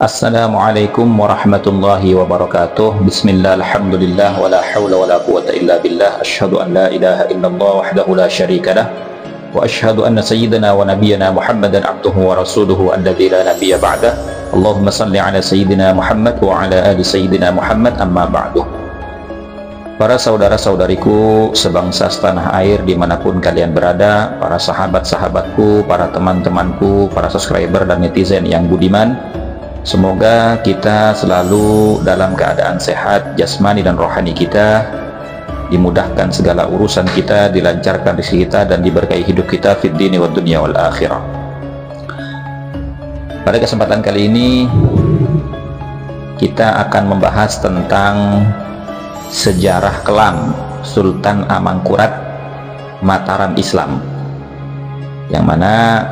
Assalamualaikum warahmatullahi wabarakatuh. Bismillah, alhamdulillah, wa la hawla wa la quwata illa billah. Asyhadu an la ilaha illallah wahdahu la syarika lah, wa asyhadu anna sayyidina wa nabiyyana Muhammadan abduhu wa rasuluhu alladzi la nabiyya ba'dah. Allahumma salli ala sayyidina Muhammad wa ala ali sayyidina Muhammad, amma ba'du. Para saudara-saudariku sebangsa setanah air dimanapun kalian berada, para sahabat-sahabatku, para teman-temanku, para subscriber dan netizen yang budiman, semoga kita selalu dalam keadaan sehat jasmani dan rohani kita, dimudahkan segala urusan kita, dilancarkan rezeki kita, dan diberkahi hidup kita fid dini wad dunya wal akhirah. Pada kesempatan kali ini kita akan membahas tentang sejarah kelam Sultan Amangkurat Mataram Islam, yang mana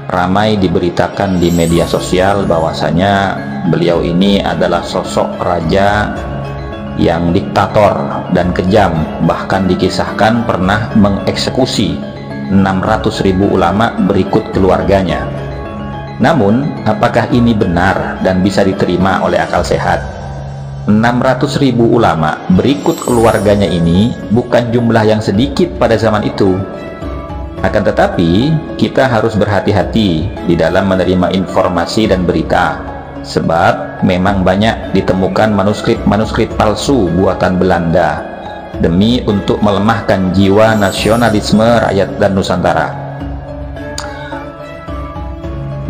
ramai diberitakan di media sosial bahwasanya beliau ini adalah sosok raja yang diktator dan kejam, bahkan dikisahkan pernah mengeksekusi 600.000 ulama berikut keluarganya. Namun apakah ini benar dan bisa diterima oleh akal sehat? 600.000 ulama berikut keluarganya ini bukan jumlah yang sedikit pada zaman itu. Akan tetapi kita harus berhati-hati di dalam menerima informasi dan berita, sebab memang banyak ditemukan manuskrip palsu buatan Belanda demi untuk melemahkan jiwa nasionalisme rakyat dan Nusantara.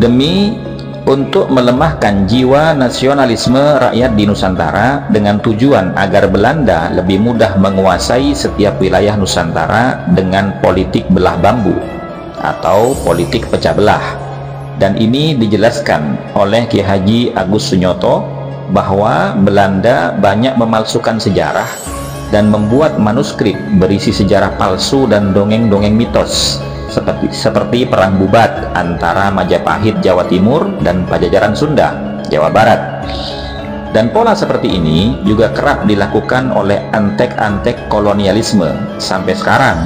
Demi untuk melemahkan jiwa nasionalisme rakyat di Nusantara dengan tujuan agar Belanda lebih mudah menguasai setiap wilayah Nusantara dengan politik belah bambu atau politik pecah belah. Dan ini dijelaskan oleh Ki Haji Agus Sunyoto bahwa Belanda banyak memalsukan sejarah dan membuat manuskrip berisi sejarah palsu dan dongeng-dongeng mitos seperti perang bubat antara Majapahit Jawa Timur dan Pajajaran Sunda Jawa Barat. Dan pola seperti ini juga kerap dilakukan oleh antek-antek kolonialisme sampai sekarang,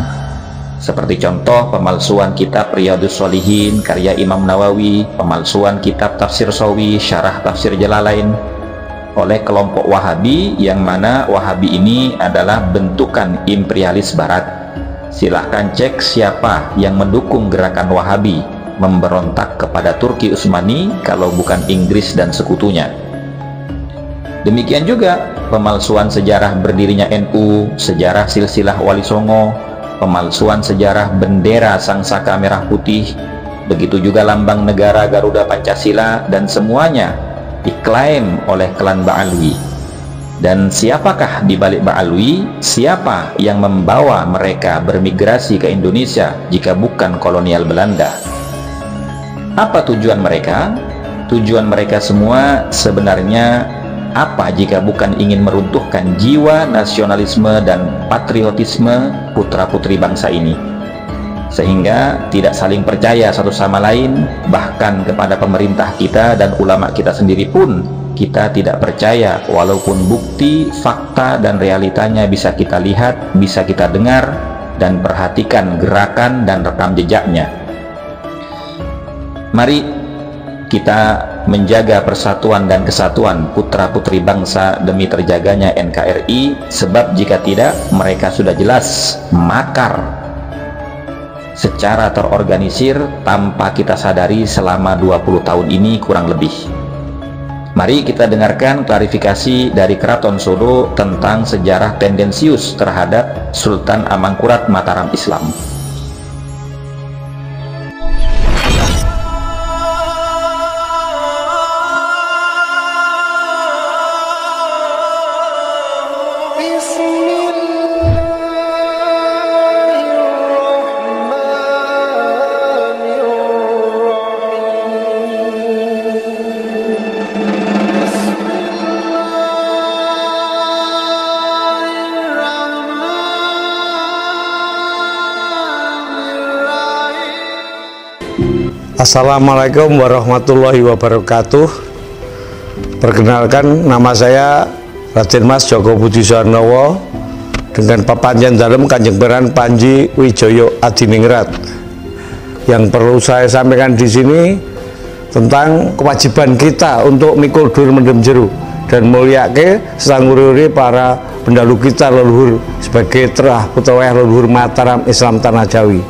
seperti contoh pemalsuan kitab Riyadhus Shalihin karya Imam Nawawi, pemalsuan kitab Tafsir Shawi Syarah Tafsir Jalalain oleh kelompok Wahabi, yang mana Wahabi ini adalah bentukan imperialis Barat. Silahkan cek siapa yang mendukung gerakan Wahabi memberontak kepada Turki Utsmani kalau bukan Inggris dan sekutunya. Demikian juga pemalsuan sejarah berdirinya NU, sejarah silsilah Wali Songo, pemalsuan sejarah bendera Sangsaka Merah Putih, begitu juga lambang negara Garuda Pancasila, dan semuanya diklaim oleh klan Ba'alwi. Dan siapakah di balik Ba'alwi? Siapa yang membawa mereka bermigrasi ke Indonesia jika bukan kolonial Belanda? Apa tujuan mereka? Tujuan mereka semua sebenarnya apa jika bukan ingin meruntuhkan jiwa nasionalisme dan patriotisme putra-putri bangsa ini, sehingga tidak saling percaya satu sama lain, bahkan kepada pemerintah kita dan ulama kita sendiri pun kita tidak percaya, walaupun bukti, fakta, dan realitanya bisa kita lihat, bisa kita dengar, dan perhatikan gerakan dan rekam jejaknya. Mari kita menjaga persatuan dan kesatuan putra-putri bangsa demi terjaganya NKRI, sebab jika tidak, mereka sudah jelas makar secara terorganisir tanpa kita sadari selama 20 tahun ini kurang lebih. Mari kita dengarkan klarifikasi dari Keraton Solo tentang sejarah tendensius terhadap Sultan Amangkurat Mataram Islam. Assalamualaikum warahmatullahi wabarakatuh. Perkenalkan, nama saya Raden Mas Joko Budi Suwarnowo dengan papanjen dalem Kanjeng Peran Panji Wijoyo Adiningrat. Yang perlu saya sampaikan di sini tentang kewajiban kita untuk mikul dur mendem jeru dan mulyake sanggururi para pendahulu kita leluhur sebagai terah utawa leluhur Mataram Islam Tanah Jawi.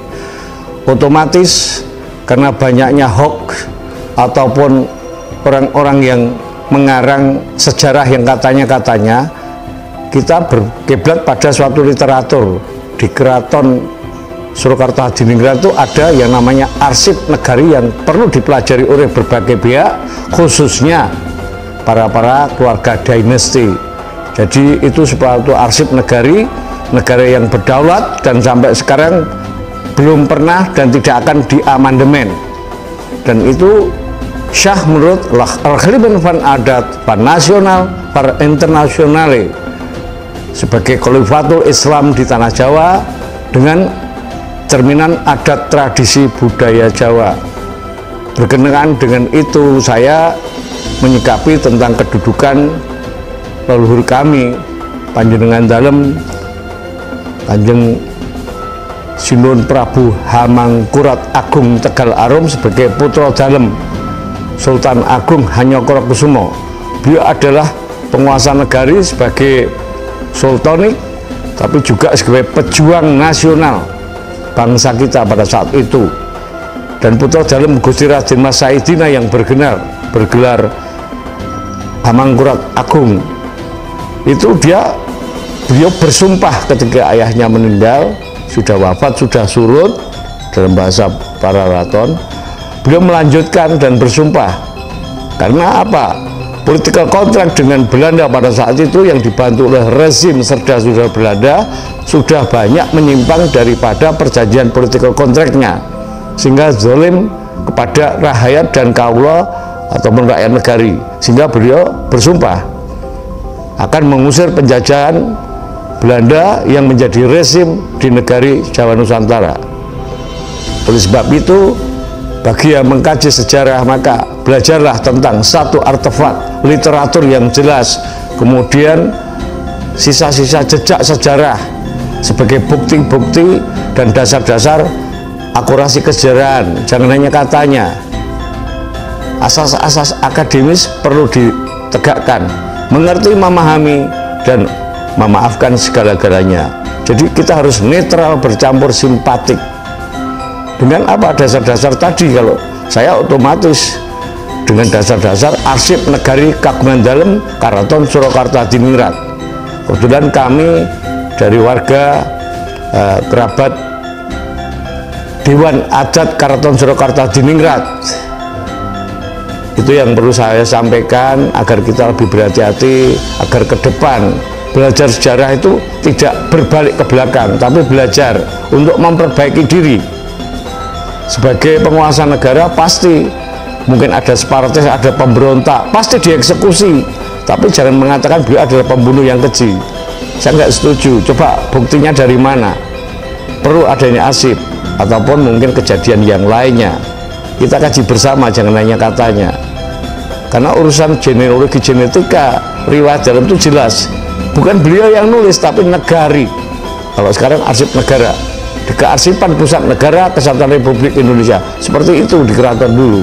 Otomatis karena banyaknya hoax ataupun orang-orang yang mengarang sejarah yang katanya kita berkiblat pada suatu literatur. Di Keraton Surakarta Hadiningrat itu ada yang namanya arsip negari yang perlu dipelajari oleh berbagai pihak, khususnya para keluarga dinasti. Jadi itu suatu arsip negari, negara yang berdaulat dan sampai sekarang belum pernah dan tidak akan diamandemen. Dan itu syah menurut al-Khaliban van adat, van nasional, van internasional sebagai Khalifatul Islam di Tanah Jawa dengan cerminan adat tradisi budaya Jawa. Berkenaan dengan itu saya menyikapi tentang kedudukan leluhur kami panjenengan dalem Kanjeng Sinuhun Prabu Hamangkurat Agung Tegal Arum sebagai putra dalem Sultan Agung Hanyokrokusumo. Beliau adalah penguasa negari sebagai sultanik, tapi juga sebagai pejuang nasional bangsa kita pada saat itu. Dan putra dalem Gusti Raden Mas Saidina yang bergelar Hamangkurat Agung itu beliau bersumpah ketika ayahnya meninggal, sudah wafat, sudah surut dalam bahasa para raton. Beliau melanjutkan dan bersumpah karena apa? Political contract dengan Belanda pada saat itu yang dibantu oleh rezim Serda Sunda Belanda sudah banyak menyimpang daripada perjanjian political contract-nya, sehingga zalim kepada rakyat dan kaula ataupun rakyat negari, sehingga beliau bersumpah akan mengusir penjajahan Belanda yang menjadi rezim di negari Jawa Nusantara. Oleh sebab itu, bagi yang mengkaji sejarah maka belajarlah tentang satu artefak literatur yang jelas, kemudian sisa-sisa jejak sejarah sebagai bukti-bukti dan dasar-dasar akurasi kesejarahan. Jangan hanya katanya, asas-asas akademis perlu ditegakkan, mengerti, memahami, dan memaafkan segala-galanya. Jadi kita harus netral, bercampur simpatik. Dengan apa dasar-dasar tadi? Kalau saya otomatis dengan dasar-dasar arsip negari kagungan dalem Keraton Surakarta Hadiningrat. Kebetulan kami dari warga kerabat Dewan Adat Keraton Surakarta Hadiningrat. Itu yang perlu saya sampaikan agar kita lebih berhati-hati, agar ke depan belajar sejarah itu tidak berbalik ke belakang, tapi belajar untuk memperbaiki diri. Sebagai penguasa negara pasti mungkin ada separatis, ada pemberontak, pasti dieksekusi, tapi jangan mengatakan beliau adalah pembunuh yang keji. Saya nggak setuju. Coba buktinya dari mana? Perlu adanya arsip ataupun mungkin kejadian yang lainnya. Kita kaji bersama, jangan hanya katanya. Karena urusan genealogi genetika riwayat dalam itu jelas, bukan beliau yang nulis tapi negari. Kalau sekarang arsip negara, di Kearsipan Pusat Negara Kesatuan Republik Indonesia, seperti itu di keraton dulu.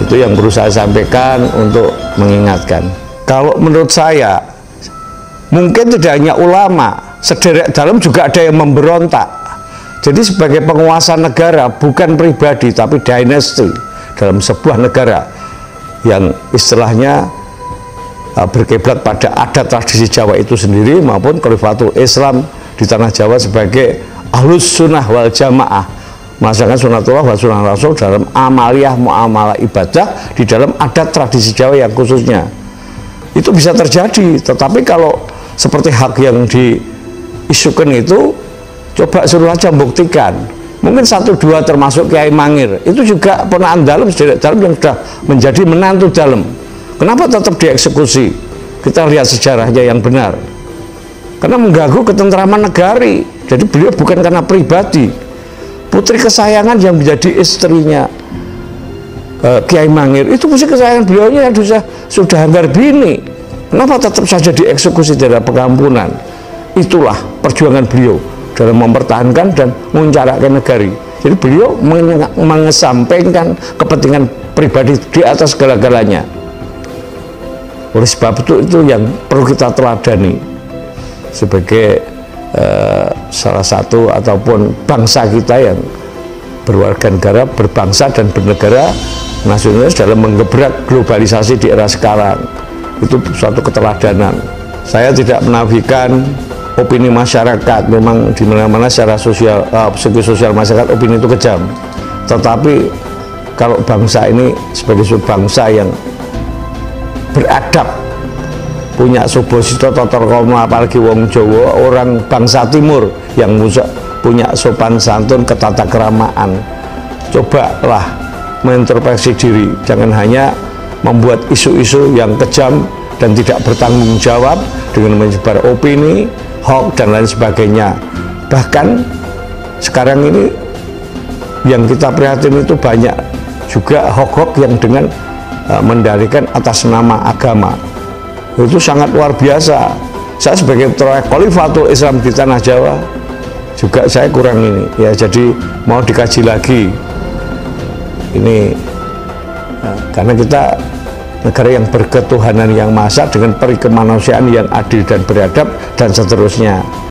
Itu yang perlu saya sampaikan untuk mengingatkan. Kalau menurut saya, mungkin tidak hanya ulama, sederek dalam juga ada yang memberontak. Jadi sebagai penguasa negara, bukan pribadi tapi dinasti dalam sebuah negara yang istilahnya berkiblat pada adat tradisi Jawa itu sendiri maupun Khalifatul Islam di Tanah Jawa sebagai Ahlus Sunnah wal Jamaah, melaksanakan sunatullah wa sunnah rasul dalam amaliyah muamalah ibadah di dalam adat tradisi Jawa yang khususnya. Itu bisa terjadi, tetapi kalau seperti hak yang diisukan itu, coba suruh aja buktikan. Mungkin 1-2 termasuk Kiai Mangir, itu juga ponaan dalem, sederek dalem yang sudah menjadi menantu dalem. Kenapa tetap dieksekusi? Kita lihat sejarahnya yang benar. Karena mengganggu ketentraman negari. Jadi beliau bukan karena pribadi. Putri kesayangan yang menjadi istrinya Kiai Mangir itu mesti kesayangan beliaunya yang sudah hanggar bini. Kenapa tetap saja dieksekusi dalam pengampunan? Itulah perjuangan beliau dalam mempertahankan dan menguncarakan negari. Jadi beliau mengesampingkan kepentingan pribadi di atas segala-galanya. Oleh sebab itu yang perlu kita teladani sebagai salah satu ataupun bangsa kita yang berwarga negara, berbangsa dan bernegara nasionalis dalam menggebrak globalisasi di era sekarang. Itu suatu keteladanan. Saya tidak menafikan opini masyarakat, memang di mana-mana secara sosial, psikososial masyarakat opini itu kejam. Tetapi kalau bangsa ini sebagai sebuah bangsa yang beradab, punya subosito totor koma, apalagi wong Jawa, orang bangsa timur yang punya sopan santun, ketatakramaan, cobalah mengintrospeksi diri, jangan hanya membuat isu-isu yang kejam dan tidak bertanggung jawab dengan menyebar opini, hoax dan lain sebagainya. Bahkan sekarang ini yang kita prihatin itu banyak juga hoax yang dengan mendalihkan atas nama agama. Itu sangat luar biasa. Saya sebagai ketua Khalifatul Islam di Tanah Jawa juga saya kurang ini ya, jadi mau dikaji lagi ini karena kita negara yang berketuhanan yang maha esa dengan perikemanusiaan yang adil dan beradab dan seterusnya.